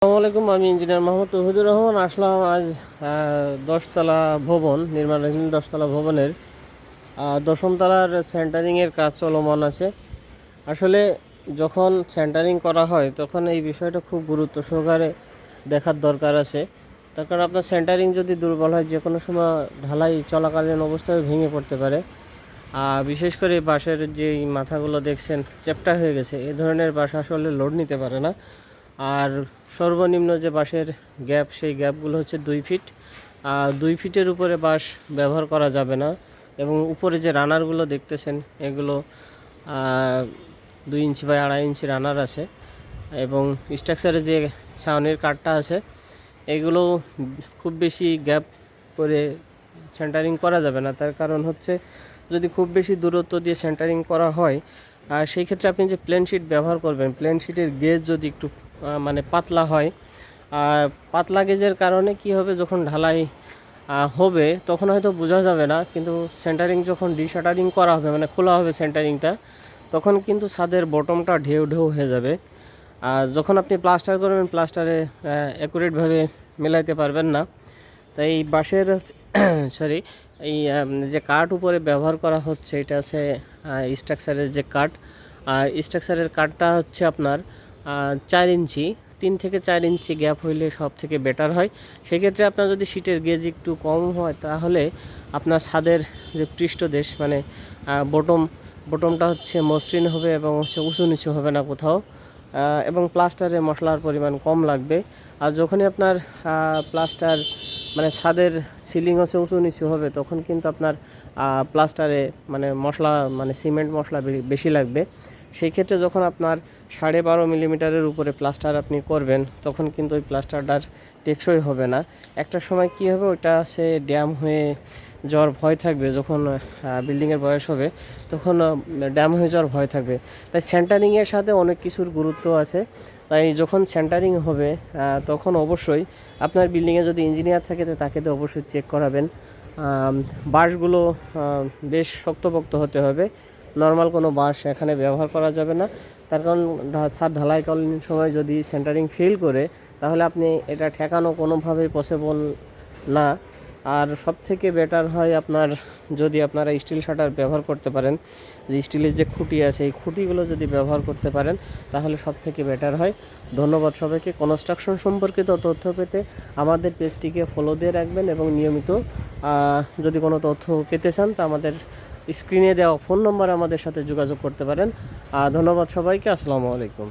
আসসালামু আলাইকুম। আমি ইঞ্জিনিয়ার মোহাম্মদ তৌহিদুর রহমান আসলাম আজ 10তলা ভবন নির্মাণাধীন 10তলা ভবনের দশম তলার সেন্টারিংয়ের কাজ চলমান আছে। আসলে যখন সেন্টারিং করা হয় তখন এই বিষয়টা খুব গুরুত্ব সহকারে দেখার দরকার আছে। তার কারণ আপনার সেন্টারিং যদি দুর্বল হয় যে কোনো সময় ঢালাই চলাকালীন অবস্থায় ভেঙে পড়তে পারে। বিশেষ করে বাঁশের যে মাথাগুলো দেখছেন চ্যাপ্টা হয়ে গেছে, এ ধরনের বাঁশ আসলে লোড নিতে পারে না। আর সর্বনিম্ন যে বাঁশের গ্যাপ, সেই গ্যাপগুলো হচ্ছে 2 ফিট। 2 ফিটের উপরে বাঁশ ব্যবহার করা যাবে না। এবং উপরে যে রানারগুলো দেখতেছেন এগুলো 2 ইঞ্চি বাই 2.5 ইঞ্চি রানার আছে। এবং স্ট্রাকচারে যে ছাউনির কাঠটা আছে এগুলো খুব বেশি গ্যাপ করে সেন্টারিং করা যাবে না। তার কারণ হচ্ছে যদি খুব বেশি দূরত্ব দিয়ে সেন্টারিং করা হয় আর সেই ক্ষেত্রে আপনি যে প্লেন শিট ব্যবহার করবেন, প্লেন শিটের গেজ যদি একটু মানে পাতলা হয়, পাতলা গেজের কারণে কি হবে, যখন ঢালাই হবে তখন হয়তো বোঝা যাবে না, কিন্তু সেন্টারিং যখন ডিশাটারিং করা হবে মানে খোলা হবে সেন্টারিংটা, তখন কিন্তু ছাদের বটমটা ঢেউ ঢেউ হয়ে যাবে। আর যখন আপনি প্লাস্টার করবেন প্লাস্টারে অ্যাকুরেটভাবে মেলাইতে পারবেন না। তাই এই বাঁশের সরি এই যে কাঠ উপরে ব্যবহার করা হচ্ছে এটা আছে স্ট্রাকচারের যে কাঠ। স্ট্রাকচারের কাঠটা হচ্ছে আপনার 4 ইঞ্চি, 3 থেকে 4 ইঞ্চি গ্যাপ হইলে সব থেকে বেটার হয়। সেক্ষেত্রে আপনার যদি শীটের গেজ একটু কম হয় তাহলে আপনার ছাদের যে পৃষ্ঠদেশ মানে বটমটা হচ্ছে মসৃণ হবে এবং হচ্ছে উঁচু নিচু হবে না কোথাও। এবং প্লাস্টারে মশলার পরিমাণ কম লাগবে। আর যখনই আপনার প্লাস্টার মানে ছাদের সিলিং হচ্ছে উঁচু নিচু হবে তখন কিন্তু আপনার প্লাস্টারে মানে মশলা মানে সিমেন্ট মশলা বেশি লাগবে। সেই ক্ষেত্রে যখন আপনার 12.5 মিলিমিটারের উপরে প্লাস্টার আপনি করবেন তখন কিন্তু ওই প্লাস্টারটার টেকসই হবে না। একটা সময় কি হবে, ওইটা সে ড্যাম হয়ে যাওয়ার ভয় থাকবে। যখন বিল্ডিংয়ের বয়স হবে তখন ড্যাম হয়ে যাওয়ার ভয় থাকবে। তাই সেন্টারিংয়ের সাথে অনেক কিছুর গুরুত্ব আছে। তাই যখন সেন্টারিং হবে তখন অবশ্যই আপনার বিল্ডিংয়ে যদি ইঞ্জিনিয়ার থাকে তো তাকে তো অবশ্যই চেক করাবেন। বাঁশগুলো বেশ শক্তপোক্ত হতে হবে, নর্মাল কোনো বাঁশ এখানে ব্যবহার করা যাবে না। তার কারণ ছাদ ঢালাইকালীন সময় যদি সেন্টারিং ফেল করে তাহলে আপনি এটা ঠেকানো কোনোভাবেই পসিবল না। আর সব থেকে বেটার হয় আপনার যদি আপনারা স্টিল শাটার ব্যবহার করতে পারেন, যে স্টিলের যে খুঁটি আছে এই খুঁটিগুলো যদি ব্যবহার করতে পারেন তাহলে সব থেকে বেটার হয়। ধন্যবাদ সবাইকে। কনস্ট্রাকশন সম্পর্কিত তথ্য পেতে আমাদের পেজটিকে ফলো দিয়ে রাখবেন এবং নিয়মিত যদি কোনো তথ্য পেতে চান তা আমাদের স্ক্রিনে দেওয়া ফোন নম্বরে আমাদের সাথে যোগাযোগ করতে পারেন। ধন্যবাদ সবাইকে। আসসালামু আলাইকুম।